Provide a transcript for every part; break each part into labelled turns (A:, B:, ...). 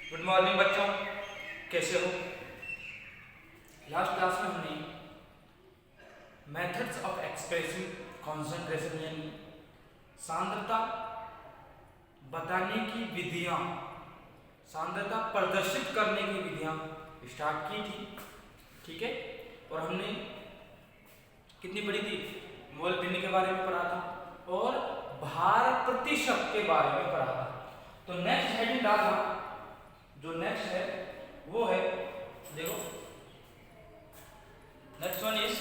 A: Good morning बच्चों, कैसे हो। लास्ट क्लास में हमने मेथड्स ऑफ एक्सप्रेसिंग कंसंट्रेशन यानी सांद्रता बताने की विधियां, सांद्रता प्रदर्शित करने की विधियां स्टार्ट की थी। ठीक है, और हमने कितनी पढ़ी थी? मोल भिन्न के बारे में पढ़ा था और भार प्रतिशत के बारे में पढ़ा था। तो नेक्स्ट हेडिंग डालना, जो नेक्स्ट है वो है, देखो नेक्स्ट वन इज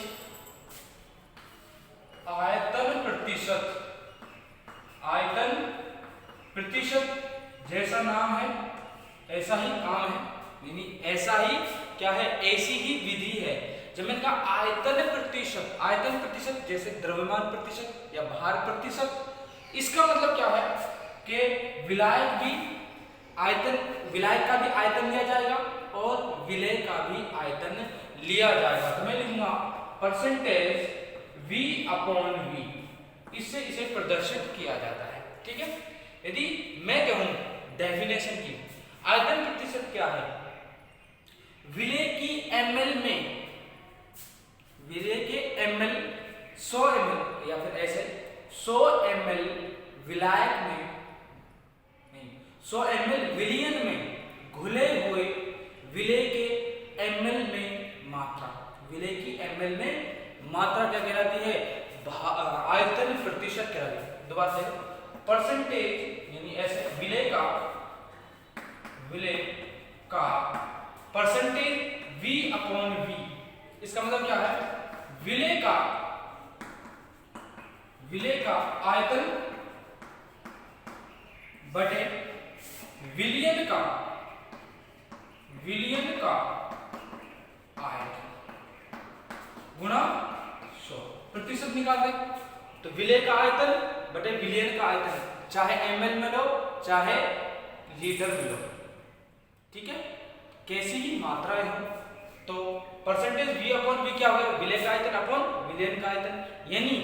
A: आयतन प्रतिशत। आयतन प्रतिशत, जैसा नाम है ऐसा ही काम है, यानी ऐसा ही क्या है, ऐसी ही विधि है। जब मैंने कहा आयतन प्रतिशत, आयतन प्रतिशत जैसे द्रव्यमान प्रतिशत या भार प्रतिशत, इसका मतलब क्या है कि विलायक भी आयतन, विलायक का भी आयतन लिया जाएगा और विलेय का भी आयतन लिया जाएगा। तो मैं लिखूंगा परसेंटेज V अपॉन V, इससे इसे प्रदर्शित किया जाता है। ठीक है, यदि मैं कहूं डेफिनेशन की, आयतन प्रतिशत क्या है? विलेय की ml में, विलेय के ml 100 ml या फिर ऐसे 100 ml विलायक में, 100 ml विलयन में घुले हुए विलेय के ml में मात्रा, विलेय की ml में मात्रा क्या कहलाती है? आयतन प्रतिशत कहलाती है। दोबारा से परसेंटेज यानी ऐसे विलेय का परसेंटेज V अपॉन V, इसका मतलब क्या है? विलेय का आयतन बटे विलयन का आयतन गुणा 100। प्रतिशत निकाल दे तो विलेय का आयतन बटे विलयन का आयतन, चाहे ml में लो चाहे लीटर में लो। ठीक है, कैसी ही मात्राएं हो, तो परसेंटेज V अपॉन V क्या होगा? विलेय का आयतन अपॉन विलयन का आयतन, यानी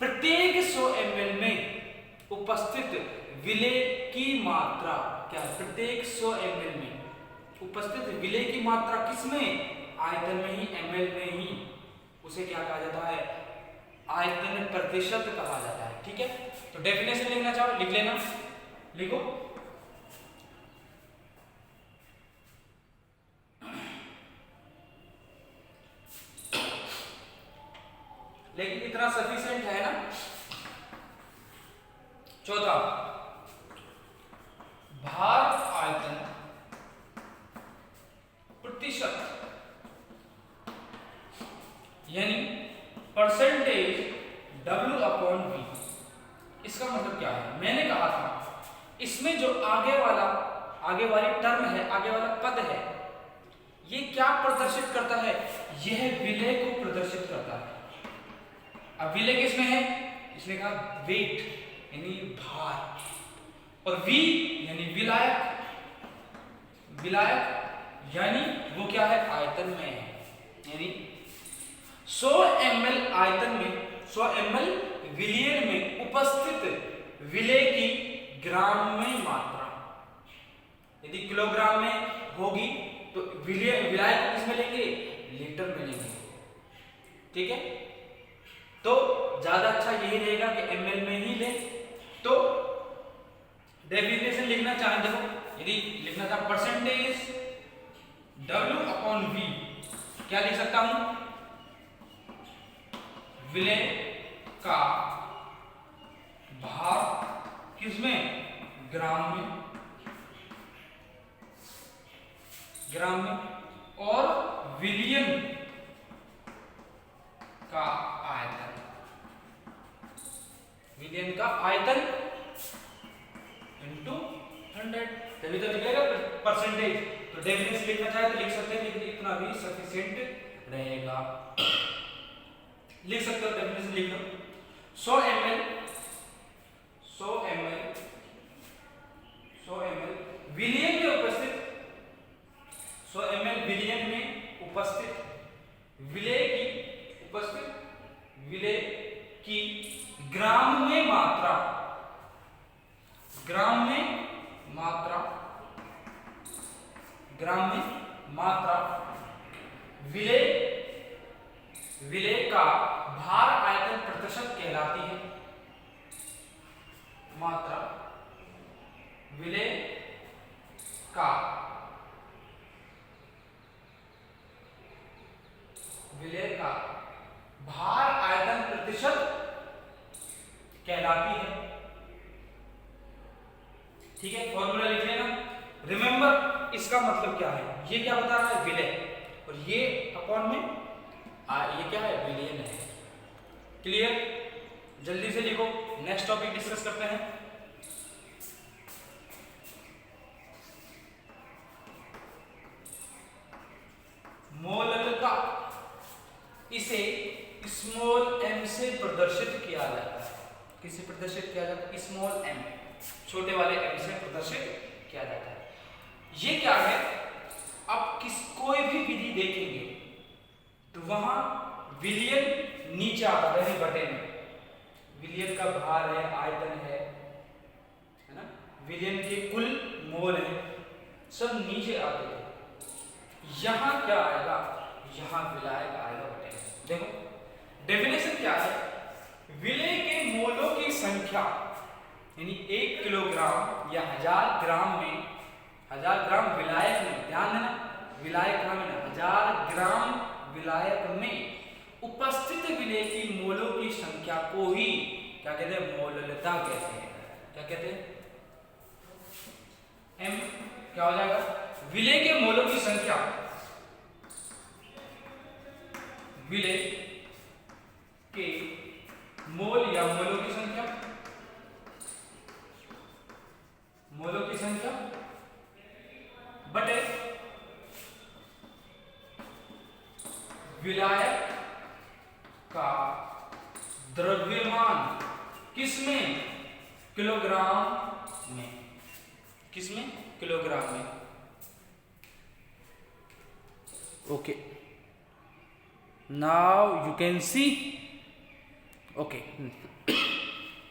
A: प्रत्येक 100 ml में उपस्थित विलेय की मात्रा क्या है? प्रत्येक 100 ml में उपस्थित विलेय की मात्रा किसमें? आयतन में ही, ml में ही, उसे क्या कहा जाता है? आयतन प्रतिशत कहा जाता है। ठीक है, तो डेफिनेशन लिखना चाहो लिख लेना, लिखो लेकिन इतना सफिशिएंट है ना। चौथा, भार आयतन प्रतिशत यानी परसेंटेज W अपॉन V। इसका मतलब क्या है? मैंने कहा था इसमें जो आगे वाली टर्म है, आगे वाला पद है, ये क्या प्रदर्शित करता है? यह विलेय को प्रदर्शित करता है। अब विलेय किसमें है? इसने कहा वेट यानी भार, और V यानी विलायक यानी वो क्या है? आयतन में है, यानी 100 ml आयतन में, 100 ml विलयन में उपस्थित विलेय की ग्राम में मात्रा, यदि किलोग्राम में होगी तो विलायक को किसमें लेंगे? लीटर में लेंगे। ठीक है, तो ज्यादा अच्छा यही रहेगा कि ml में ही ले। तो डेफिनेशन लिखना चाहें, देखो यदि लिखना था परसेंटेज W अपॉन V, क्या लिख सकता हूं? विलेय का भार किसमें? ग्राम में, और विलयन का आयतन, विलयन का आयतन इंटू 100, तभी तो निकलेगा परसेंटेज। तो डेफिनेशन लिखना चाहे तो लिख सकते हैं, लेकिन इतना भी सफिशिएंट रहेगा। लिख सकते हो, डेफिनेशन लिख लो। 100 ml विलयन में उपस्थित, 100 ml विलयन में उपस्थित विलेय की ग्राम में मात्रा ग्राम में मात्रा विलेय का भार आयतन प्रतिशत कहलाती है। मात्रा विलेय का भार आयतन प्रतिशत कहलाती है। ठीक है, फॉर्मूला लिख लेना। रिमेंबर इसका मतलब क्या है, ये क्या बता रहा है, विलेय, और ये अपॉन में ये क्या है, विलियन है। क्लियर, जल्दी से लिखो, नेक्स्ट टॉपिक डिस्कस करते हैं। मोललता, इसे स्मॉल m से प्रदर्शित किया जाता है। किसे प्रदर्शित किया जाता है, स्मॉल m, छोटे वाले m से प्रदर्शित किया जाता है। ये क्या है, अब कोई भी विधि देखेंगे तो वहां विलियन नीचे आता है, बटे में विलियन का भार है, आयतन है ना, विलियन के कुल मोल है, सब नीचे आते हैं। यहां क्या आएगा, यहां विलायक आएगा बटे में। देखो डेफिनेशन क्या है, विलेय के मोलों की संख्या यानी 1 किलोग्राम या 1000 ग्राम में, 1000 ग्राम विलायक में, ध्यान देना विलायक में 1000 ग्राम विलायक में उपस्थित विलेय की मोलों की संख्या को ही क्या कहते हैं, मोललता कहते हैं। क्या कहते हैं, m क्या हो जाएगा, विलेय के मोलों की संख्या, विलेय के मोल या मोलों की संख्या, मोलों की संख्या बटे विलायक का द्रव्यमान, किसमें, किलोग्राम में, किसमें, किलोग्राम में। Okay, now you can see, okay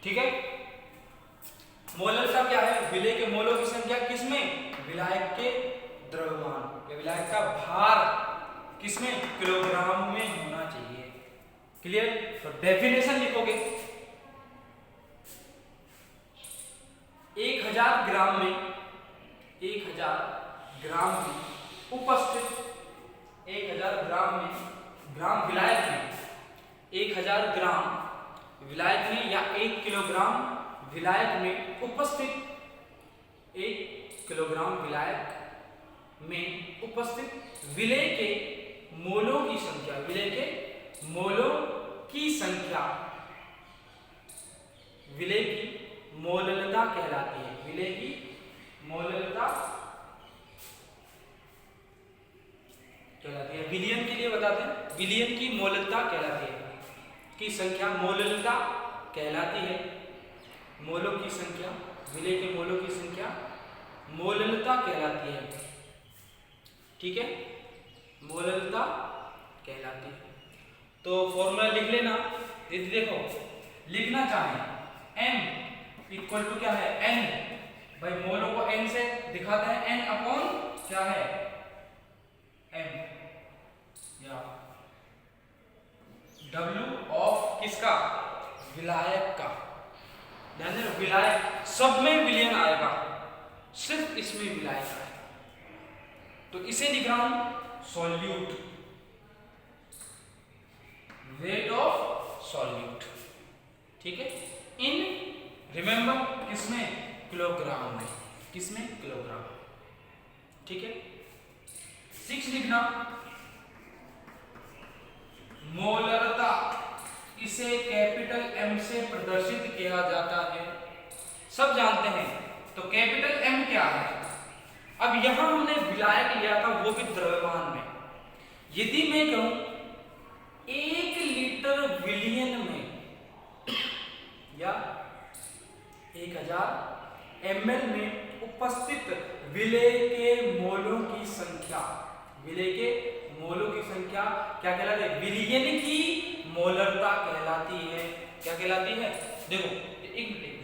A: ठीक है। मोललता क्या है, विलेय के मोलों की संख्या किसमें, विलायक के द्रव्यमान या विलायक का भार किसमें, किलोग्राम में होना चाहिए। क्लियर, तो डेफिनेशन लिखोगे, 1000 ग्राम में, 1000 ग्राम में उपस्थित, 1000 ग्राम में, ग्राम विलायक में, 1000 ग्राम विलायक में या 1 किलोग्राम विलायक में उपस्थित, 1 किलोग्राम विलायक में उपस्थित विलेय के मोलों की संख्या, विलेय के मोलों की संख्या विलेय की मोललता कहलाती है। विलेय की मोललता कहलाती है। विलियन के लिए बताते हैं, विलियन की मोललता कहलाती है, की संख्या मोललता कहलाती है। मोलों की संख्या, विलेय के मोलों की संख्या मोललता कहलाती है। ठीक है, मोललता कहलाती है। तो फॉर्मूला लिख लेना, यदि देखो लिखना चाहे m इक्वल टू क्या है, n, भाई मोलों को n से दिखाते हैं, n अपॉन क्या है, m, या w ऑफ किसका, विलायक का। ध्यान देना, विलायक सब में विलियन आएगा, सिर्फ इसमें विलायक आएगा। तो इसे लिख रहा हूं सॉल्यूट, वेट ऑफ सॉल्यूट। ठीक है, इन रिमेंबर किसमें, किलोग्राम में, किसमें, किलोग्राम। ठीक है, 6 लिखना, मोलरता, इसे कैपिटल M से प्रदर्शित किया जाता है, सब जानते हैं। तो कैपिटल M क्या है, अब यहां हमने विलायक लिया था, वो भी द्रव्यमान में। यदि मैं कहूं 1 लीटर विलियन में या 1000 ml में उपस्थित विलेय के मोलों की संख्या, विलेय के मोलों की संख्या क्या कहलाती है, विलियन की मोलरता कहलाती है। क्या कहलाती है, देखो एक मिनट,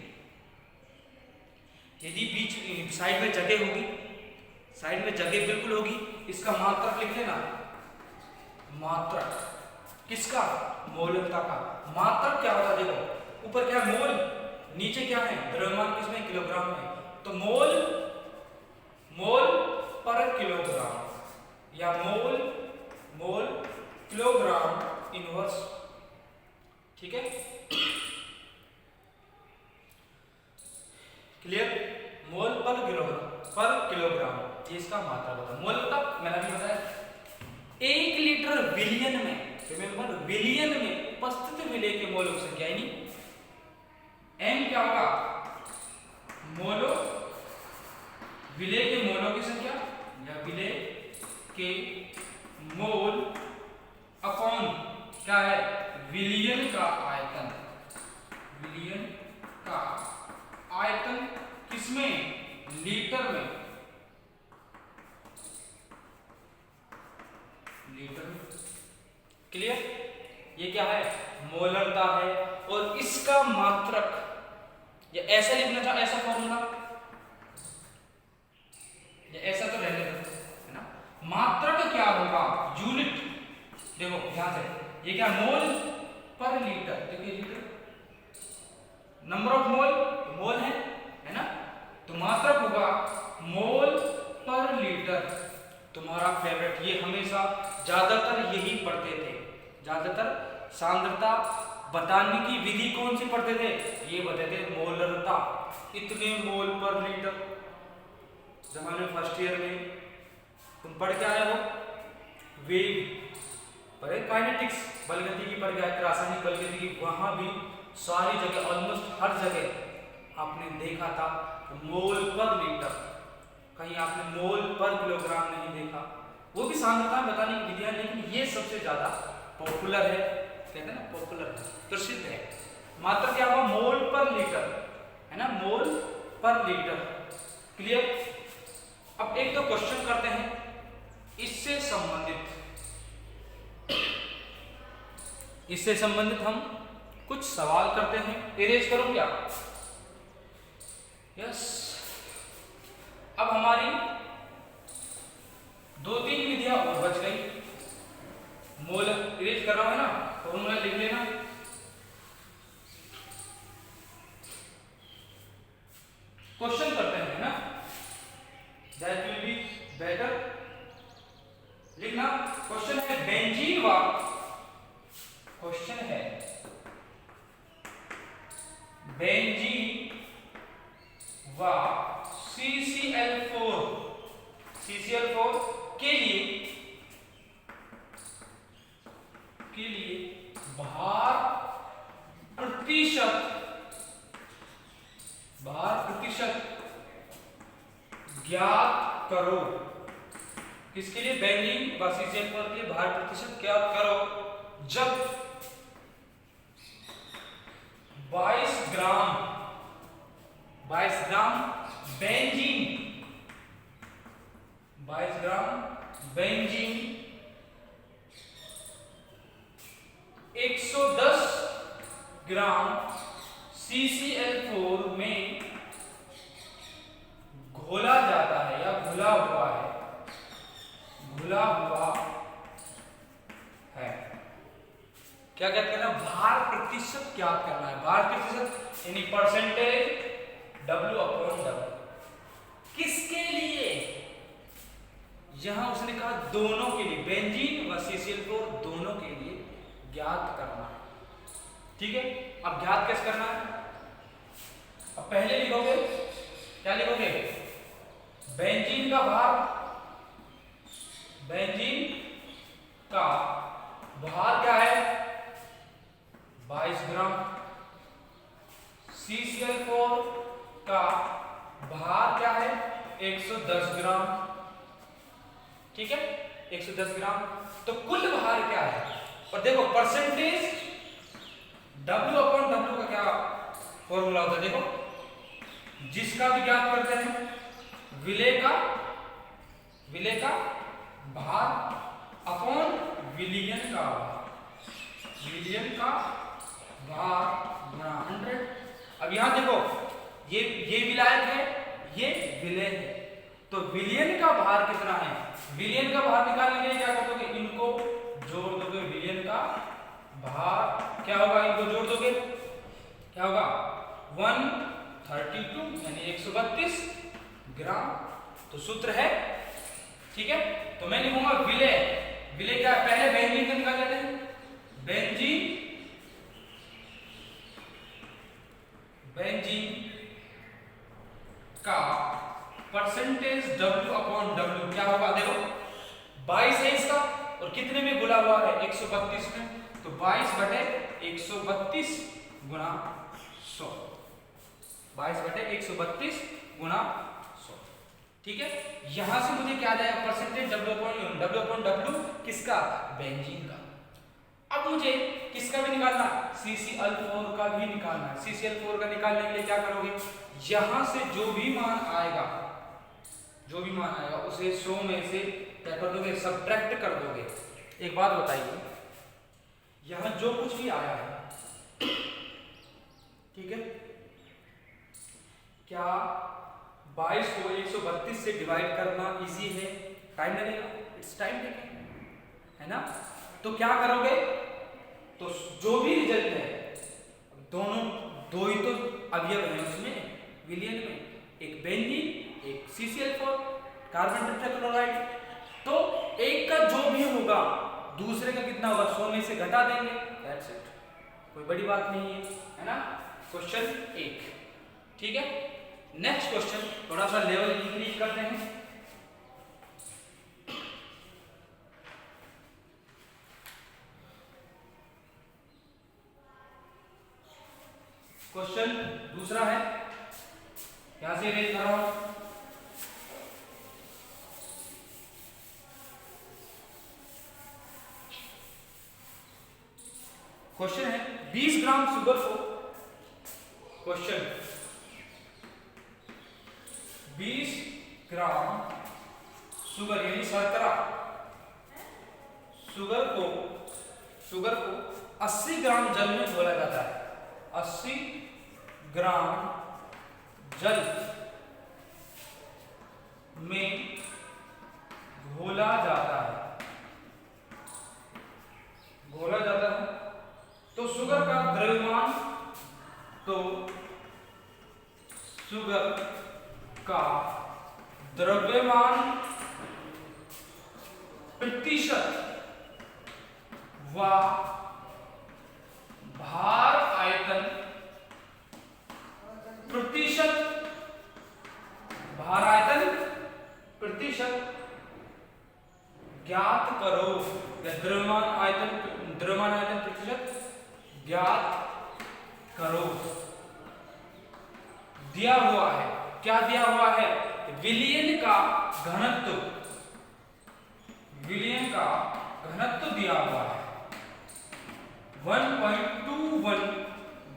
A: यदि बीच साइड में जगह होगी साइड में जगह बिल्कुल होगी। इसका मात्रक लिख लेना, मात्रक किसका, मोलकता का। मात्रक क्या होता है, देखो ऊपर क्या है मोल, नीचे क्या है द्रव्यमान, किसमें किलोग्राम में। तो मोल, मोल पर किलोग्राम या मोल, मोल किलोग्राम इनवर्स, ठीक है, क्लियर। मोल पर किलोग्राम ये इसका मात्रा होता है। मोल का मैंने अभी बताया 1 लीटर विलियन में, रिमेंबर विलियन में उपस्थित विलेय के मोल की संख्या, यानी m क्या होगा, मोलो, विलेय के मोलों की संख्या या विलेय के मोल अपॉन क्या है, विलियन का आयतन, विलियन का आयतन किसमें, लीटर में, लीटर में, क्लियर। ये क्या है, मोलरता है। और इसका मात्रक, या ऐसा लिखना था, ऐसा फॉर्मूला, या ऐसा तो रहने दो, है ना। मात्रक क्या होगा, यूनिट, देखो ध्यान से, ये क्या मोल पर लीटर, देखिए लीटर, नंबर ऑफ मोल, मोल है ना। तो मात्रक होगा मोल पर लीटर, तुम्हारा फेवरेट, ये हमेशा ज्यादातर यही पढ़ते थे, ज्यादातर सांद्रता बताने की विधि कौन सी पढ़ते थे, ये बताते थे मोलरता, इतने मोल पर लीटर। जमाने फर्स्ट ईयर में तुम पढ़ के आए हो, वेग पढ़े, काइनेटिक्स बलगति की पढ़ के आए, रासायनिक बलगति की, वहां भी सारी जगह ऑलमोस्ट हर जगह आपने देखा था मोल पर लीटर, कहीं आपने मोल पर किलोग्राम नहीं देखा। वो भी सांद्रता बताने की विधियां, लेकिन ये सबसे ज्यादा पॉपुलर है, कहते हैं ना पॉपुलर है, प्रसिद्ध है। मात्र क्या हुआ, मोल पर लीटर, है ना, मोल पर लीटर, क्लियर। अब एक दो क्वेश्चन करते हैं इससे संबंधित हम कुछ सवाल करते हैं। इरेज करो क्या, यस। अब हमारी 2-3 विधियां और बच गई। मोल इरेज कर रहा है ना, फॉर्मूला लिख लेना। क्वेश्चन करते हैं ना, दैट विल बी बेटर। लिखना, क्वेश्चन है बेंजीन व, क्वेश्चन है बेंजीन व CCl4 के लिए भार प्रतिशत ज्ञात करो। किसके लिए, बेंजीन व CCl4 के लिए भार प्रतिशत ज्ञात करो जब 22 ग्राम बेंजीन 22 ग्राम बेंजीन 110 ग्राम CCl4 में घोला जाता है या घुला हुआ है, क्या कहते हैं ना, भार प्रतिशत क्या करना है, भार प्रतिशत यानी परसेंटेज W/W। किसके लिए, यहां उसने कहा दोनों के लिए, बेंजीन व CCl4 दोनों के लिए ज्ञात करना है, ठीक है। अब ज्ञात कैसे करना है, अब पहले लिखोगे, क्या लिखोगे, बेंजीन का भार, बेंजीन का भार क्या है 22 ग्राम, CCl4 का भार क्या है 110 ग्राम, ठीक है 110 ग्राम। तो कुल भार क्या है, और देखो परसेंटेज W/W का क्या फॉर्मूला होता है, देखो जिसका भी ज्ञात करते हैं, विलेय का भार अपॉन विलियन का भार गुणा 100। अब यहां देखो ये विलायक है, ये विलेय है, तो विलयन का भार कितना है, विलयन का भार निकालने के लिए क्या कर दोगे, इनको जोड़ दोगे, विलयन का भार क्या होगा, इनको जोड़ दोगे, क्या होगा 132 यानी 132 ग्राम। तो सूत्र है, ठीक है। तो मैं लिखूंगा विलय, विलय क्या है, पहले बेंजीन का निकाल लेते हैं, बेंजीन का परसेंटेज W/W क्या होगा, देखो 22 है इसका और कितने में गुना हुआ है 132 में, तो 22/132 गुना 100, 22/132 गुना 100, ठीक है। यहां से मुझे क्या आ जाएगा, परसेंटेज W/W किसका, बेंजीन का। अब मुझे किसका भी निकालना, CCl4 का भी निकालना है। CCl4 का निकालने के लिए क्या करोगे, यहां से जो भी मान आएगा उसे 100 में से क्या कर दोगे, सब्ट्रैक्ट कर दोगे। एक बात बताइए, यहां जो कुछ भी आया है, ठीक है, क्या 22 को 132 से डिवाइड करना इजी है, टाइम लगेगा, इट्स टाइम टेकिंग, है ना। तो क्या करोगे, तो जो भी रिजल्ट है, दोनों दो ही तो अवयव हैं उसमें, विलयन में, एक बेंजीन एक CCl4 कार्बन टेट्राक्लोराइड, तो एक का जो भी होगा दूसरे का कितना होगा, 100 में से घटा देंगे, दैट्स इट, कोई बड़ी बात नहीं है ना। क्वेश्चन 1, ठीक है। नेक्स्ट क्वेश्चन, थोड़ा सा लेवल इंक्रीज करते हैं। क्वेश्चन दूसरा है, यहां से रेज कर रहा हूं, क्वेश्चन है 20 ग्राम शुगर को, क्वेश्चन 20 ग्राम शुगर यानी शर्करा, शुगर को 80 ग्राम जल में घोला जाता है, 80 ग्राम जल में घोला जाता है, तो शुगर का द्रव्यमान, तो शुगर का द्रव्यमान प्रतिशत व भार आयतन प्रतिशत ज्ञात करो, या द्रव्यमान आयतन प्रतिशत ज्ञात करो। दिया हुआ है, क्या दिया हुआ है, विलयन का घनत्व दिया हुआ है 1.21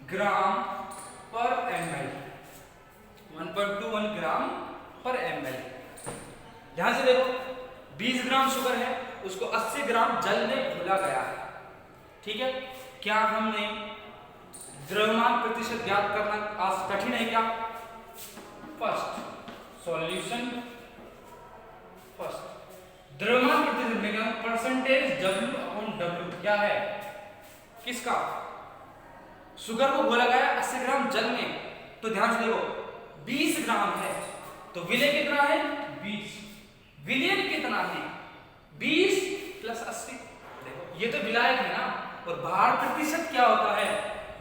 A: ग्राम पर ml, 1.21 ग्राम पर ml। ध्यान से देखो, 20 ग्राम शुगर है, उसको 80 ग्राम जल में घोला गया है, ठीक है। क्या हमने द्रव्यमान प्रतिशत ज्ञात करना आज कठिन है क्या, फर्स्ट सॉल्यूशन, द्रव्यमान प्रतिशत में परसेंटेज W/W क्या है, किसका, शुगर को घोला गया 80 ग्राम जल में, तो ध्यान से देखो 20 ग्राम है, तो विलय कितना है 20, विलयन कितना है 20 + 80, देखो ये तो विलायक है ना, और भार प्रतिशत क्या होता है,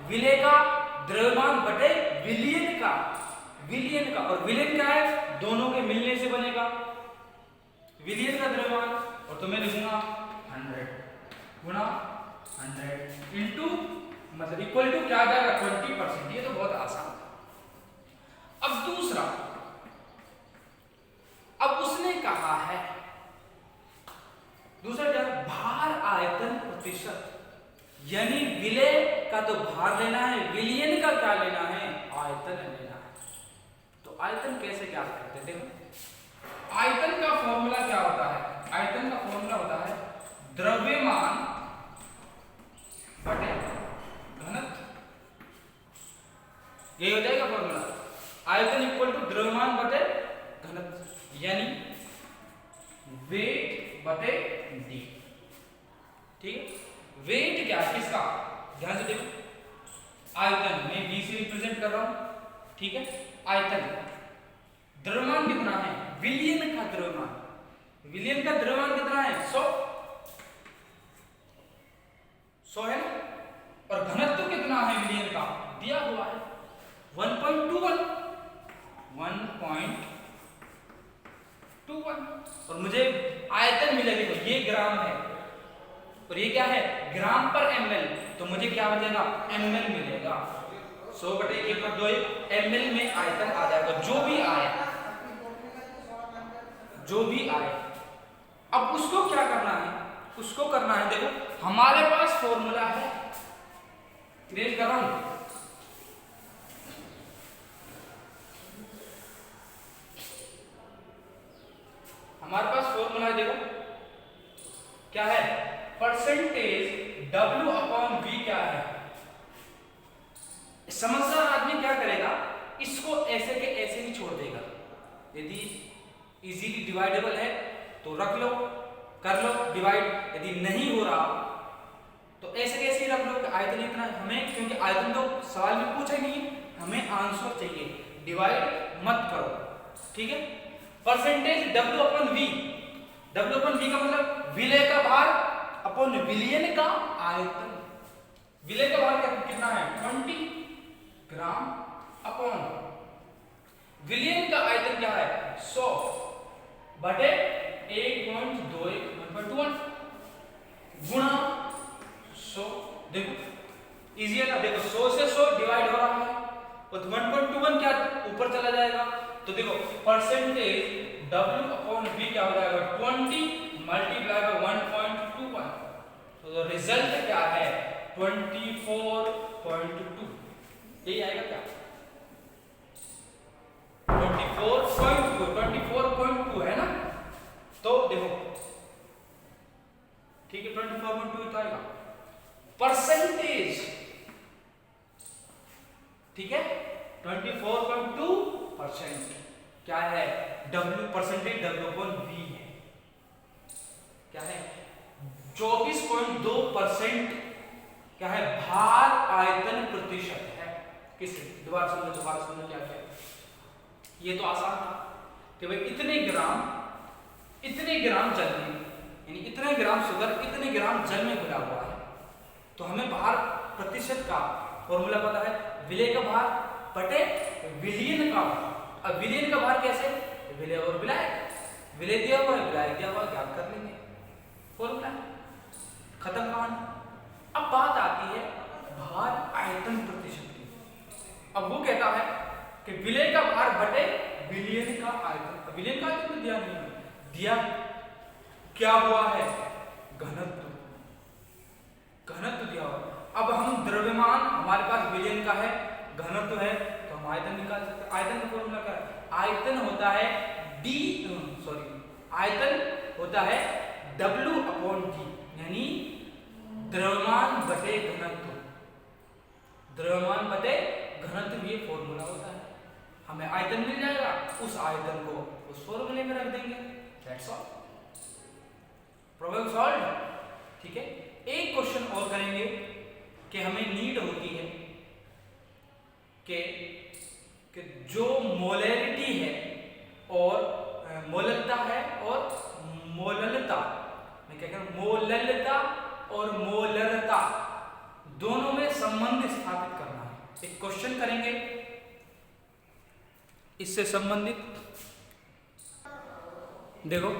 A: विलय का द्रव्यमान बटे विलयन का, और विलयन क्या है, दोनों के मिलने से बनेगा विलयन का द्रव्यमान, और तो मैं लिखूंगा 100 गुणा 100 इंटू मतलब इक्वल टू क्या आ जाएगा 20%, ये तो बहुत आसान है। अब दूसरा, अब उसने कहा है दूसरा क्या, भार आयतन प्रतिशत, यानी विलय का तो भार लेना है, विलयन का क्या लेना है, आयतन लेना है। तो आयतन कैसे क्या करते हैं, देखो आयतन का फॉर्मूला क्या होता है, आयतन का फॉर्मूला होता है द्रव्यमान बटे घनत्व, यही हो जाएगा फॉर्मूला, आयतन इक्वल टू द्रव्यमान बटे घनत्व, यानी वेट बटे डी। ठीक है, वेट क्या है किसका, ध्यान से देखो, आयतन मैं बी से रिप्रेजेंट कर रहा हूं, ठीक है, आयतन, द्रव्यमान कितना है, विलियन का द्रव्यमान, विलियन का द्रव्यमान कितना है 100 है ना, और घनत्व कितना है विलियन का दिया हुआ है 1.21, और मुझे आयतन मिलेगी तो ये ग्राम है और ये क्या है ग्राम पर ml, तो मुझे क्या बचेगा ml मिलेगा, 100/1/2 ml में आयतन आ जाएगा, जो भी आए। अब उसको क्या करना है, उसको करना है, देखो हमारे पास फॉर्मूला है, इरेज कर रहा हूं, हमारे पास फॉर्मूला है, देखो क्या है, परसेंटेज W/V क्या है। समझदार आदमी क्या करेगा, इसको ऐसे के ऐसे ही छोड़ देगा, यदि इजीली डिवाइडेबल है तो रख लो, कर लो डिवाइड, यदि नहीं हो रहा तो ऐसे कैसे ही रख लो कि आयतन इतना हमें, क्योंकि आयतन तो सवाल में पूछा नहीं, हमें आंसर चाहिए, डिवाइड मत करो, ठीक है। परसेंटेज W/V, W/V का मतलब विलय का भार अपॉन विलियन का आयतन, विलय का भार कितना है 20 ग्राम अपॉन विलियन का आयतन क्या है 100 बटे 1.21 गुणा 100, देखो इजी है ना, देखो 100 से 100 डिवाइड हो रहा है और 1.21 क्या ऊपर चला जाएगा, तो देखो परसेंटेज W/V क्या हो जाएगा 20 मल्टीप्लाई बाय 1.21, तो रिजल्ट क्या है 24.2, यही आएगा क्या 24.2 है ना, तो देखो ठीक है 24.2 तो आएगा परसेंटेज, ठीक है 24.2% क्या है W, परसेंटेज W/V है, क्या है 24.2% क्या है भार आयतन प्रतिशत है, किस दोबारा समझो क्या क्या, ये तो आसान था कि भाई इतने ग्राम जल में, यानी इतने ग्राम शुगर इतने ग्राम जल में घुला हुआ है, तो हमें भार प्रतिशत का फॉर्मूला पता है, विलय का भार बटे विलियन का भार। अब विलियन का भार कैसे, विलय और विलायक, विलय दिया हुआ है विलायक दिया हुआ है, ज्ञात कर लेंगे, फॉर्मूला खत्म कहानी। अब बात आती है भार आयतन प्रतिशत की, अब वो कहता है कि विलय का भार बटे विलियन का आयतन, विलियन का आयतन तो दिया नहीं है, दिया क्या हुआ है घनत्व दिया हुआ। अब हम द्रव्यमान हमारे पास विलियन का है, घनत्व है, तो हम आयतन निकाल सकते हैं। आयतन का फॉर्मूला क्या है, आयतन होता है आयतन होता है W/D, यानी द्रव्यमान बटे घनत्व, द्रव्यमान बटे घनत्व, ये फॉर्मूला होता है। हमें आयतन मिल जाएगा, उस आयतन को उस फॉर्मूले में रख देंगे, दैट्स ऑल, प्रॉब्लम सॉल्व, ठीक है। एक क्वेश्चन और करेंगे कि हमें नीड होती है कि जो मोलैरिटी है और मोललता है और मोललता, मैं क्या कह रहा हूं, मोललता और मोलरता दोनों में संबंध स्थापित करना है। एक क्वेश्चन करेंगे इससे संबंधित, देखो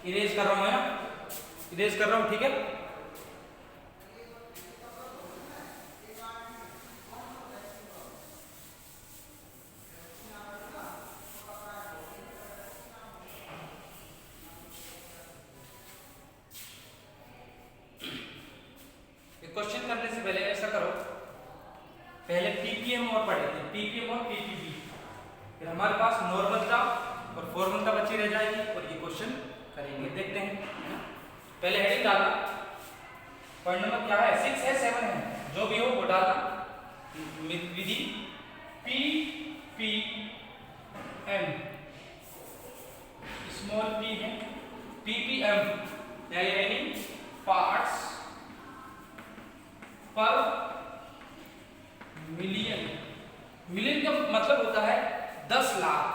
A: इरेज कर रहा हूं, है ना, इरेज कर रहा हूं, ठीक है। क्वेश्चन करने से पहले ऐसा करो, पहले पीपीएम और पढ़े थे, पीपीएम और पीपीवी, फिर हमारे पास नॉर्मलता और फॉर्मलता बची रह जाएगी और ये क्वेश्चन करेंगे, देखते हैं। पहले हेडिंग डालना, पॉइंट नंबर क्या है 6 है 7 है, जो भी हो वो डालना, विधि पीपीएम, स्मॉल p है ppm यानी पार्ट्स पर मिलियन। मिलियन का मतलब होता है 10 लाख,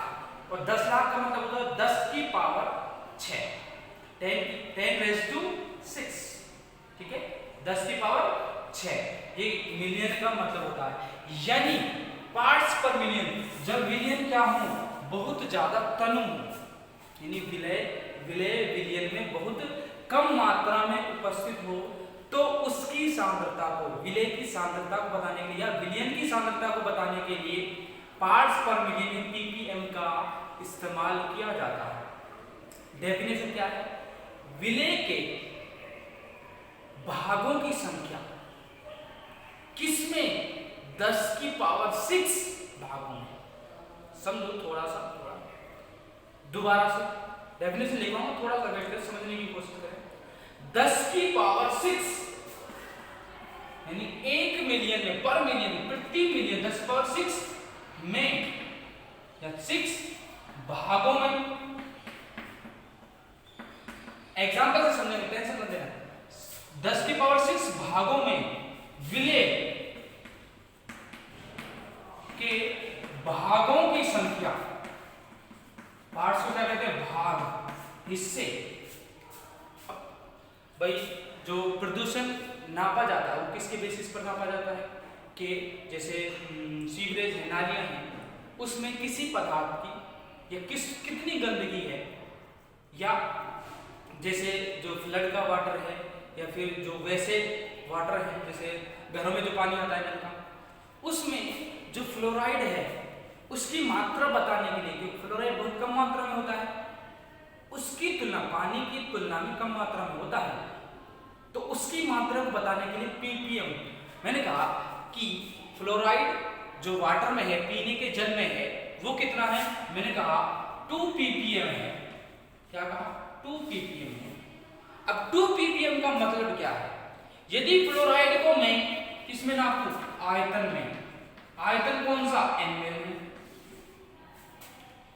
A: और 10 लाख का मतलब होता है 10 की पावर 6, 10⁻⁶, ठीक है, 10 की पावर 6, ये मिलियन का मतलब होता है। यानी पार्ट्स पर मिलियन, जब विलियन क्या हो, बहुत ज्यादा तनु हो, यानी विलय विलियन में बहुत कम मात्रा में उपस्थित हो, तो उसकी सांद्रता को, विलय की सांद्रता को बताने के लिए या विलियन की सांद्रता को बताने के लिए पार्ट्स पर मिलियन ppm का इस्तेमाल किया जाता है। डेफिनेशन क्या है? विलय के भागों की संख्या किसमें 10 की पावर 6 भागों में। समझो थोड़ा दोबारा से डेफिनेशन लिखा हूं, थोड़ा सा बैठकर समझने की कोशिश करें। 10 की पावर 6 यानी 1 मिलियन में, पर मिलियन, प्रति मिलियन 10 पावर 6 में या 6 भागों में। एग्जांपल से समझेंगे, टेंशन मत लेना। 10 की पावर 6 भागों में विलय के भागों की संख्या, पार्ट्स को क्या कहते हैं? भाग, हिस्से। भाई जो प्रदूषण नापा जाता है वो किसके बेसिस पर नापा जाता है? कि जैसे सीवरेज है, नालियां हैं, उसमें किसी पदार्थ की या कितनी गंदगी है, या जैसे जो फ्लड का वाटर है या फिर जो वैसे वाटर है, जैसे घरों में जो पानी आता है नल का, उसमें जो फ्लोराइड है उसकी मात्रा बताने के लिए, क्योंकि फ्लोराइड बहुत कम मात्रा में होता है, उसकी तुलना पानी की तुलना में कम मात्रा में होता है, तो उसकी मात्रा को बताने के लिए ppm। मैंने कहा कि फ्लोराइड जो वाटर में है, पीने के जल में है, वो कितना है? मैंने कहा 2 ppm है। क्या कहा? 2 ppm है। अब 2 ppm का मतलब क्या है? यदि फ्लोराइड को मैं किसमें नापूं? आयतन में। आयतन कौन सा? ml में।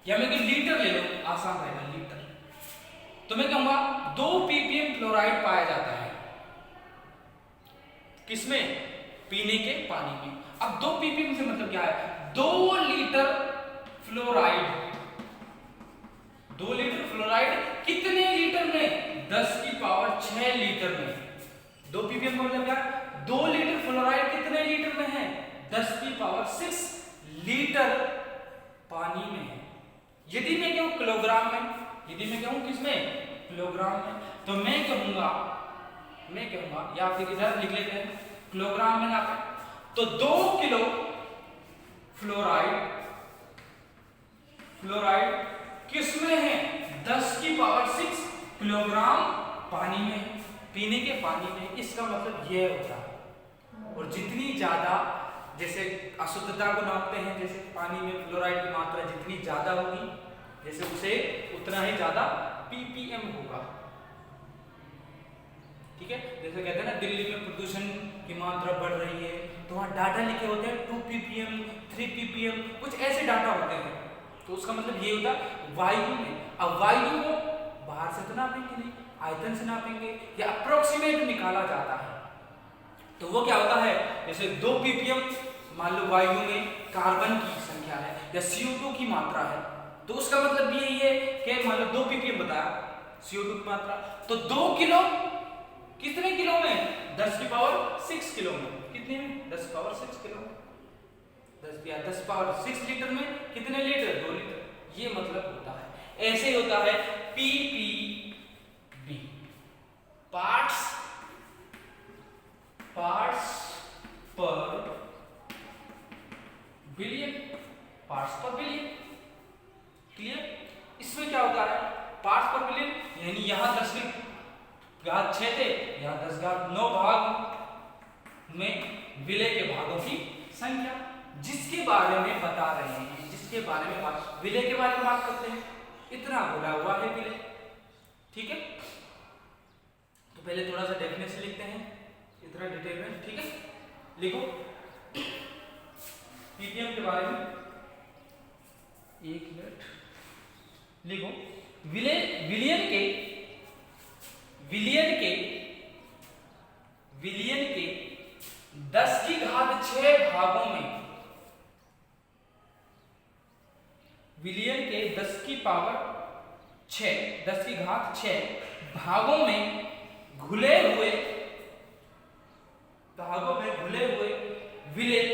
A: या मैं लीटर ले लो, आसान रहेगा, लीटर। तो मैं कहूंगा 2 ppm फ्लोराइड पाया जाता है किसमें? पीने के पानी में। अब 2 ppm से मतलब क्या है? 2 लीटर फ्लोराइड। 2 लीटर फ्लोराइड कितने लीटर में? 10 की पावर 6 लीटर में। 2 ppm का मतलब क्या है? 2 लीटर फ्लोराइड कितने लीटर में है? 10 की पावर 6 लीटर पानी में है। यदि मैं कहूं किलोग्राम में, यदि मैं कहूं किसमें? किलोग्राम में, तो मैं कहूंगा या फिर इधर लिख लेते हैं, किलोग्राम में नापे तो 2 किलो फ्लोराइड किसमें है? 10 की पावर 6 किलोग्राम पानी में है, पीने के पानी में। इसका मतलब यह होता है। और जितनी ज्यादा जैसे अशुद्धता को नापते हैं, जैसे पानी में फ्लोराइड की मात्रा जितनी ज्यादा होगी, जैसे उसे उतना ही ज्यादा ppm होगा। ठीक है, जैसे कहते हैं ना दिल्ली में प्रदूषण की मात्रा बढ़ रही है, तो वहां डाटा लिखे होते हैं 2 ppm 3 ppm, कुछ ऐसे डाटा होते हैं। तो उसका मतलब ये होता है वायु में। अब वायु को बाहर से तो नापेंगे नहीं, आयतन से नापेंगे या अप्रोक्सीमेट निकाला जाता है। तो वो क्या होता है? जैसे 2 ppm मान लो वायु में कार्बन की संख्या है या CO2 की मात्रा है, तो उसका मतलब यही है कि मान लो 2 ppm बताया CO2 की मात्रा, तो 2 किलो कितने किलो में? 10 की पावर 6 किलो में। कितने में? 10 पावर 6 किलो में। 10 पावर 6 लीटर में कितने लीटर? 2 लीटर। ये मतलब होता है। ऐसे होता है ppb, पार्ट्स पर बिलियन। पार्ट्स पर बिलियन। क्लियर? इसमें क्या होता है? पार्ट्स पर बिलियन यानी यहां 10 की घात 6 थे, यहां 10 घात 9 भाग में विलय के भागों की संख्या, जिसके बारे में बता रहे हैं, जिसके बारे में विलय के बारे में बात करते हैं। इतना बोला हुआ है विलय। ठीक है, तो पहले थोड़ा सा डेफिनेशन लिखते हैं इतना डिटेल में। ठीक है, लिखो ppm के बारे में। एक मिनट लिखो, विलियन के विलियन के 10 की घात 6 भागों में, विलियन के 10 की पावर 6, 10 की घात 6 भागों में घुले हुए विलेय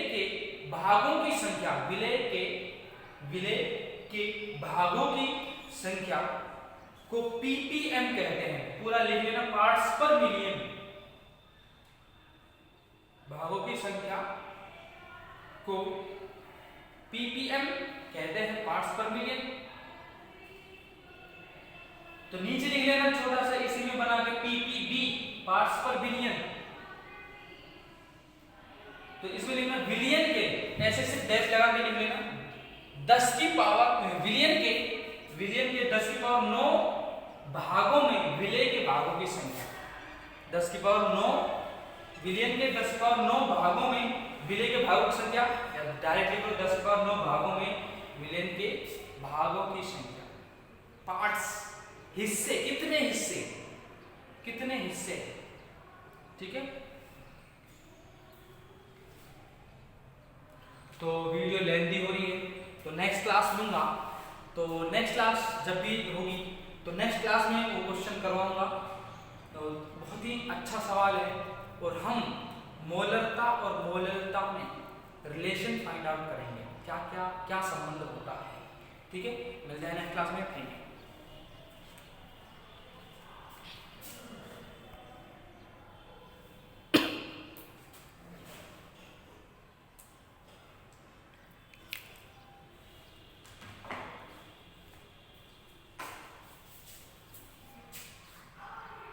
A: के भागों की संख्या, विलेय के भागों की संख्या को ppm कहते हैं। पूरा लिख लेना, पार्ट्स पर मिलियन। भागों की संख्या को ppm कहते हैं, पार्ट्स पर मिलियन। तो नीचे लिख लेना छोटा सा इसी में बना के ppb, पार्ट्स पर बिलियन। तो इसमें लिखना विलियन के, ऐसे से डैश लगा के लिख लेना 10 की पावर, विलियन के 10 की पावर 9 भागों में विलेय के भागों की संख्या, 10 की पावर 9, विलियन के 10 की पावर 9 भागों में विलेय के भागों की संख्या, या डायरेक्टली लिखो 10 की पावर 9 भागों में विलियन के भागों की संख्या। पार्ट्स, हिस्से, कितने हिस्से, ठीक है। तो वीडियो लेंथी हो रही है, तो नेक्स्ट क्लास लूंगा। तो नेक्स्ट क्लास जब भी होगी तो नेक्स्ट क्लास में वो क्वेश्चन करवाऊंगा। तो बहुत ही अच्छा सवाल है, और हम मोलरता और मोलरता में रिलेशन फाइंड आउट करेंगे, क्या संबंध होता है। ठीक है, मिलते हैं नेक्स्ट क्लास में। Thank you.